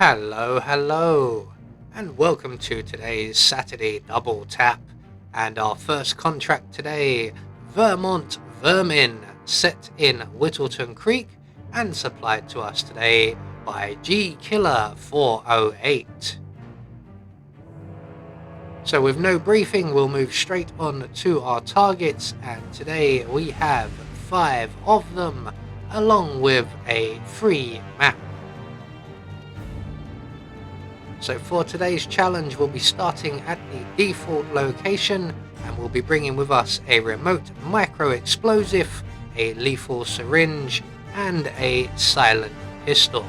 Hello, and welcome to today's Saturday Double Tap. And our first contract today, Vermont Vermin, set in Whittleton Creek and supplied to us today by G Killer 408. So with no briefing, we'll move straight on to our targets, and today we have 5 of them, along with a free map. So for today's challenge, we'll be starting at the default location, and we'll be bringing with us a remote micro-explosive, a lethal syringe, and a silent pistol.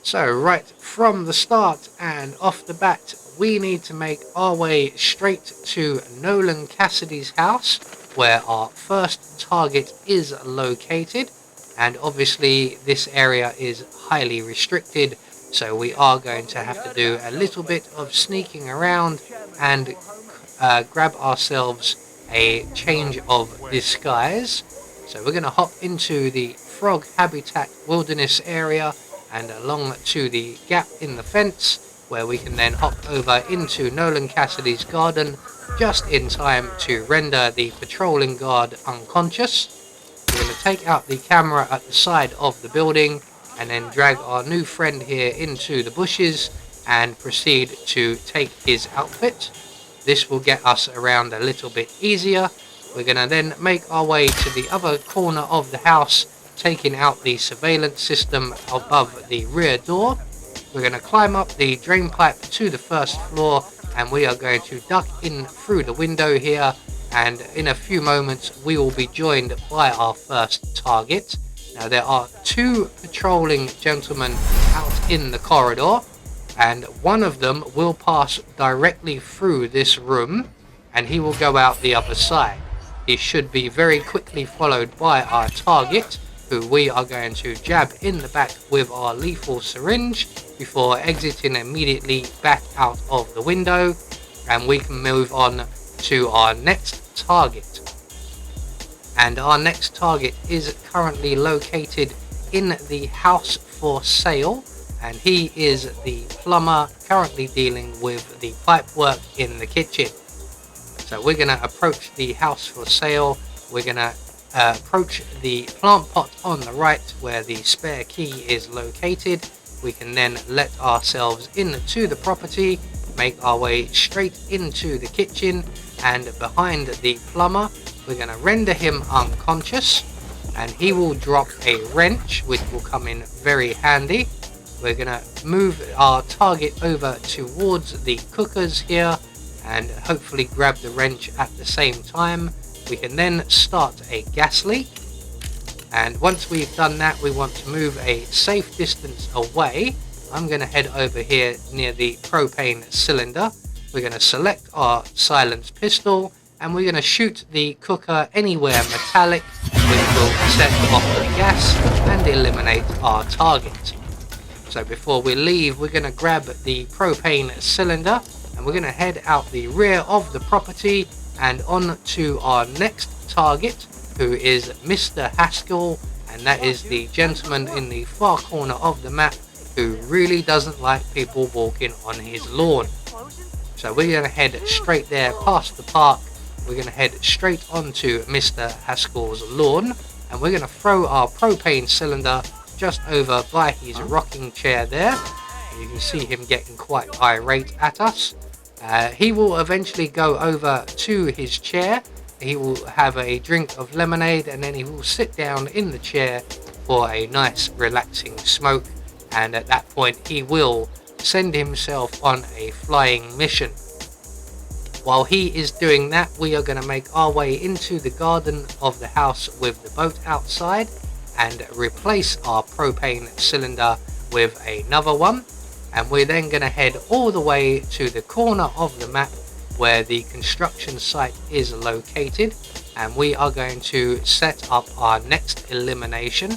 So right from the start and off the bat, we need to make our way straight to Nolan Cassidy's house, where our first target is located. And obviously this area is highly restricted, so we are going to have to do a little bit of sneaking around and grab ourselves a change of disguise. So we're going to hop into the frog habitat wilderness area and along to the gap in the fence, where we can then hop over into Nolan Cassidy's garden just in time to render the patrolling guard unconscious. We're going to take out the camera at the side of the building and then drag our new friend here into the bushes and proceed to take his outfit. This will get us around a little bit easier. We're going to then make our way to the other corner of the house, taking out the surveillance system above the rear door. We're going to climb up the drain pipe to the first floor, and we are going to duck in through the window here. And in a few moments we will be joined by our first target. Now there are 2 patrolling gentlemen out in the corridor, and one of them will pass directly through this room and he will go out the other side. He should be very quickly followed by our target, who we are going to jab in the back with our lethal syringe before exiting immediately back out of the window, and we can move on to our next target. And our next target is currently located in the house for sale, and he is the plumber currently dealing with the pipe work in the kitchen. So we're going to approach the house for sale. We're going to approach the plant pot on the right where the spare key is located. We can then let ourselves into the property, make our way straight into the kitchen, and behind the plumber we're going to render him unconscious, and he will drop a wrench which will come in very handy. We're going to move our target over towards the cookers here and hopefully grab the wrench at the same time. We can then start a gas leak, and once we've done that we want to move a safe distance away. I'm going to head over here near the propane cylinder. We're going to select our silenced pistol, and we're going to shoot the cooker anywhere metallic, which will set off the gas and eliminate our target. So before we leave, we're going to grab the propane cylinder and we're going to head out the rear of the property and on to our next target, who is Mr. Haskell, and that is the gentleman in the far corner of the map who really doesn't like people walking on his lawn. So we're going to head straight there past the park. We're going to head straight onto Mr. Haskell's lawn, and we're going to throw our propane cylinder just over by his rocking chair there. You can see him getting quite irate at us. He will eventually go over to his chair. He will have a drink of lemonade, and then he will sit down in the chair for a nice relaxing smoke, and at that point he will send himself on a flying mission. While he is doing that, we are going to make our way into the garden of the house with the boat outside and replace our propane cylinder with another one, and we're then going to head all the way to the corner of the map where the construction site is located, and we are going to set up our next elimination,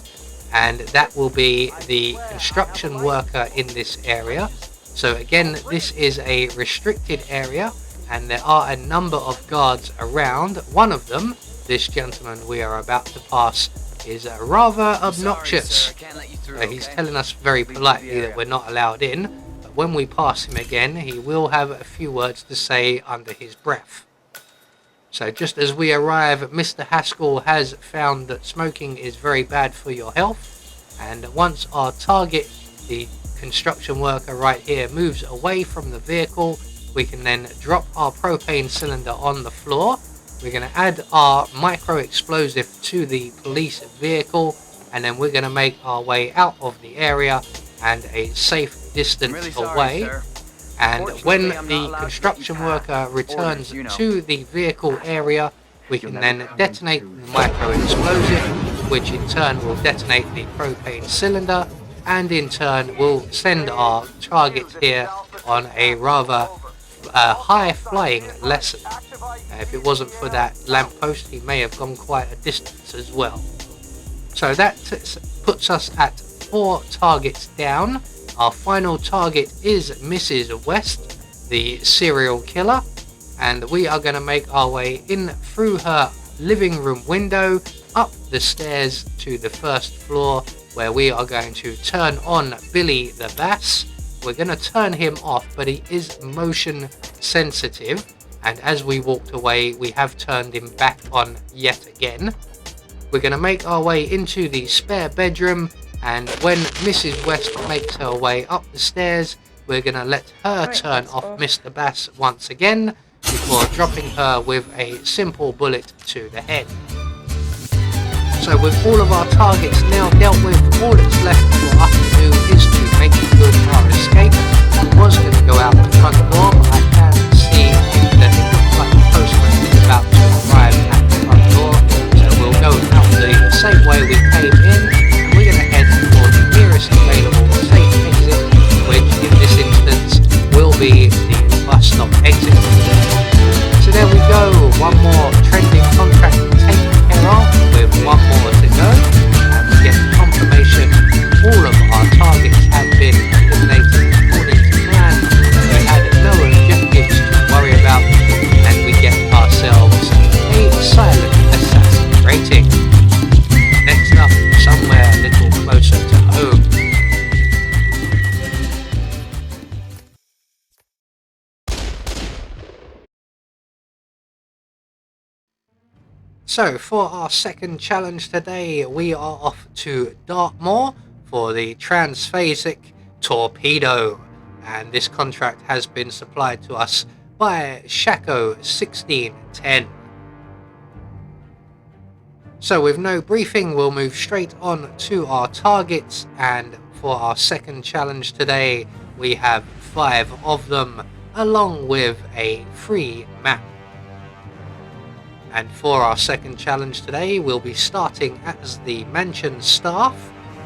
and that will be the construction worker in this area. So again, this is a restricted area and there are a number of guards around. One of them, this gentleman we are about to pass is rather obnoxious. Sorry, sir, I can't let you through, He's okay? telling us very politely that we're not allowed in, but when we pass him again, he will have a few words to say under his breath. So just as we arrive, Mr. Haskell has found that smoking is very bad for your health, and once our target, the construction worker right here, moves away from the vehicle, we can then drop our propane cylinder on the floor. We're going to add our micro explosive to the police vehicle, and then we're going to make our way out of the area and a safe distance I'm really sorry, away. sir. And when Fortunately, I'm not the allowed to construction let you pass. worker returns Orders, you know. to the vehicle area, we can then detonate the micro explosive, which in turn will detonate the propane cylinder, and in turn will send our target here on a rather high flying lesson. If it wasn't for that lamppost, he may have gone quite a distance as well. So that puts us at 4 targets down. Our final target is Mrs. West, the serial killer, and we are going to make our way in through her living room window, up the stairs to the first floor, where we are going to turn on Billy the Bass. We're going to turn him off, but he is motion sensitive, and as we walked away, we have turned him back on yet again. We're going to make our way into the spare bedroom, and when Mrs. West makes her way up the stairs, we're going to let her turn off Mr. Bass once again, before dropping her with a simple bullet to the head. So with all of our targets now dealt with, all that's left for us to do is to make good our escape. I was going to go out the front door, but I can see that it looks like the postman is about to arrive at the front door. So we'll go out the same way we came in, and we're going to head for the nearest available safe exit, which in this instance will be the bus stop exit. So there we go, one more trending contract taken care of, with one more to go, and we get confirmation all of our targets have been eliminated according to plan. We had no objectives to worry about, and we get ourselves a silent assassin rating. Next up, somewhere a little closer to home. So for our second challenge today, we are off to Dartmoor for the Transphasic Torpedo, and this contract has been supplied to us by Shaco 1610. So with no briefing, we'll move straight on to our targets, and for our second challenge today, we have 5 of them, along with a free map. And for our second challenge today, we'll be starting as the mansion staff.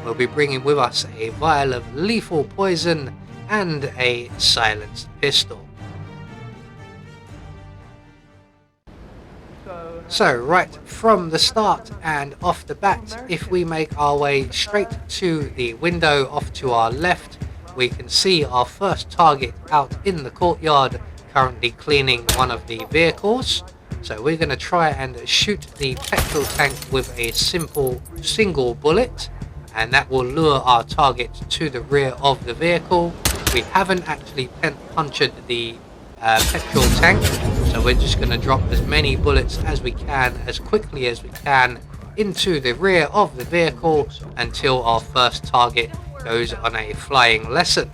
We'll be bringing with us a vial of lethal poison and a silenced pistol. So right from the start and off the bat, if we make our way straight to the window off to our left, we can see our first target out in the courtyard, currently cleaning one of the vehicles. So we're going to try and shoot the petrol tank with a simple single bullet, and that will lure our target to the rear of the vehicle. We haven't actually punctured the petrol tank, so we're just going to drop as many bullets as we can, as quickly as we can, into the rear of the vehicle until our first target goes on a flying lesson.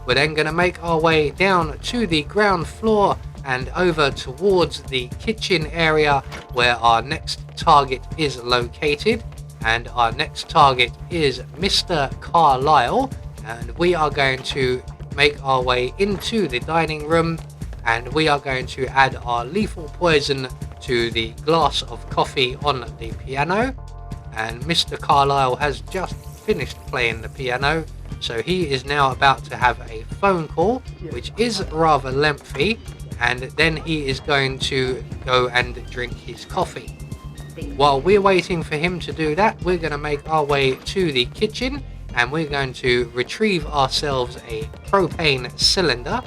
We're then going to make our way down to the ground floor and over towards the kitchen area, where our next target is located, and our next target is Mr. Carlisle, and we are going to make our way into the dining room, and we are going to add our lethal poison to the glass of coffee on the piano. And Mr. Carlisle has just finished playing the piano, so he is now about to have a phone call, which is rather lengthy, and then he is going to go and drink his coffee. While we're waiting for him to do that, we're going to make our way to the kitchen, and we're going to retrieve ourselves a propane cylinder.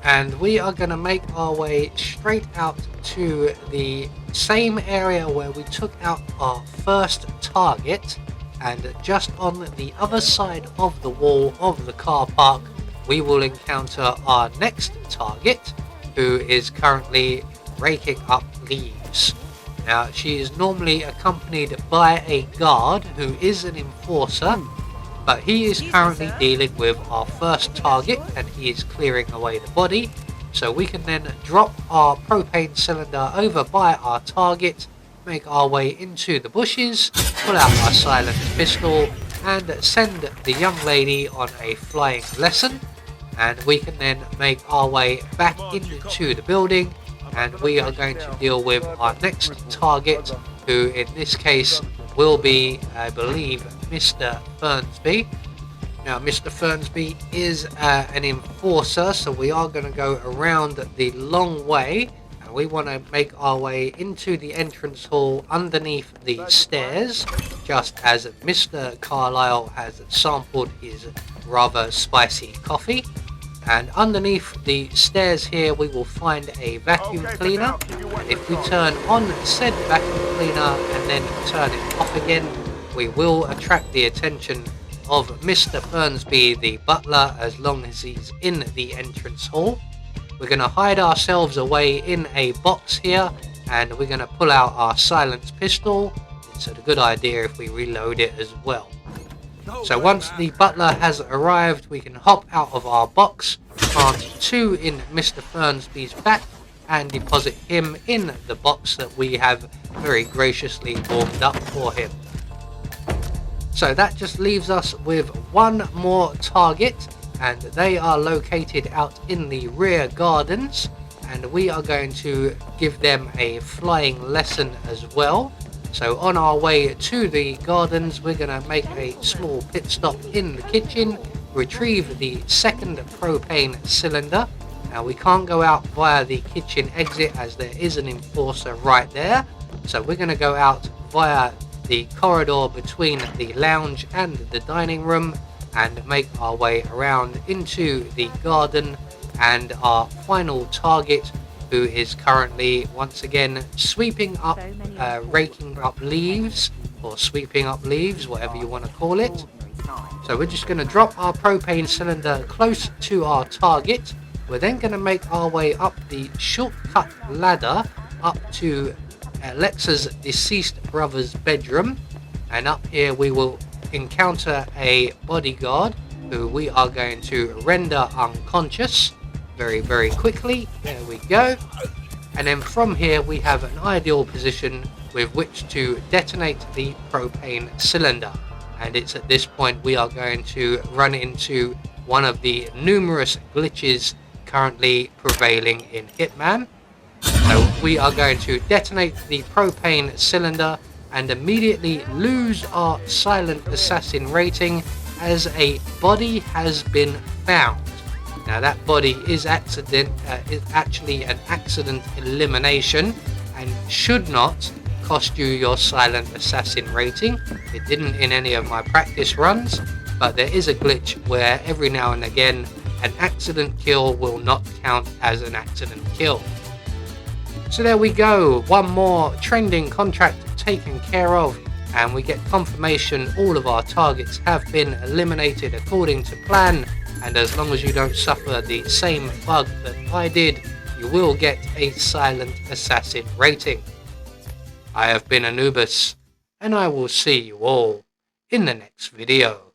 And we are going to make our way straight out to the same area where we took out our first target, and just on the other side of the wall of the car park we will encounter our next target, who is currently raking up leaves. Now, she is normally accompanied by a guard who is an enforcer, but he is currently dealing with our first target and he is clearing away the body. So we can then drop our propane cylinder over by our target, make our way into the bushes, pull out our silent pistol and send the young lady on a flying lesson. And we can then make our way back into the building, and we are going to deal with our next target, who in this case will be, I believe, Mr. Fernsby. Now, Mr. Fernsby is an enforcer, so we are going to go around the long way, and we want to make our way into the entrance hall underneath the stairs, just as Mr. Carlyle has sampled his rather spicy coffee. And underneath the stairs here we will find a vacuum cleaner, and if we turn on said vacuum cleaner and then turn it off again, we will attract the attention of Mr. Fernsby the butler as long as he's in the entrance hall. We're going to hide ourselves away in a box here, and we're going to pull out our silenced pistol. It's a good idea if we reload it as well. So once the butler has arrived, we can hop out of our box, plant 2 in Mr. Fernsby's back, and deposit him in the box that we have very graciously warmed up for him. So that just leaves us with one more target, and they are located out in the rear gardens, and we are going to give them a flying lesson as well. So on our way to the gardens, we're going to make a small pit stop in the kitchen, retrieve the second propane cylinder. Now, we can't go out via the kitchen exit as there is an enforcer right there. So we're going to go out via the corridor between the lounge and the dining room and make our way around into the garden. And our final target, who is currently once again sweeping up, raking up leaves, or sweeping up leaves, whatever you want to call it. So we're just going to drop our propane cylinder close to our target. We're then going to make our way up the shortcut ladder up to Alexa's deceased brother's bedroom, and up here we will encounter a bodyguard who we are going to render unconscious very quickly. There we go. And then from here we have an ideal position with which to detonate the propane cylinder, and it's at this point we are going to run into one of the numerous glitches currently prevailing in Hitman. So we are going to detonate the propane cylinder and immediately lose our silent assassin rating as a body has been found. Now, that body is actually an accident elimination and should not cost you your silent assassin rating. It didn't in any of my practice runs, but there is a glitch where every now and again an accident kill will not count as an accident kill. So there we go, one more trending contract taken care of, and we get confirmation all of our targets have been eliminated according to plan. And as long as you don't suffer the same bug that I did, you will get a silent assassin rating. I have been Anubis, and I will see you all in the next video.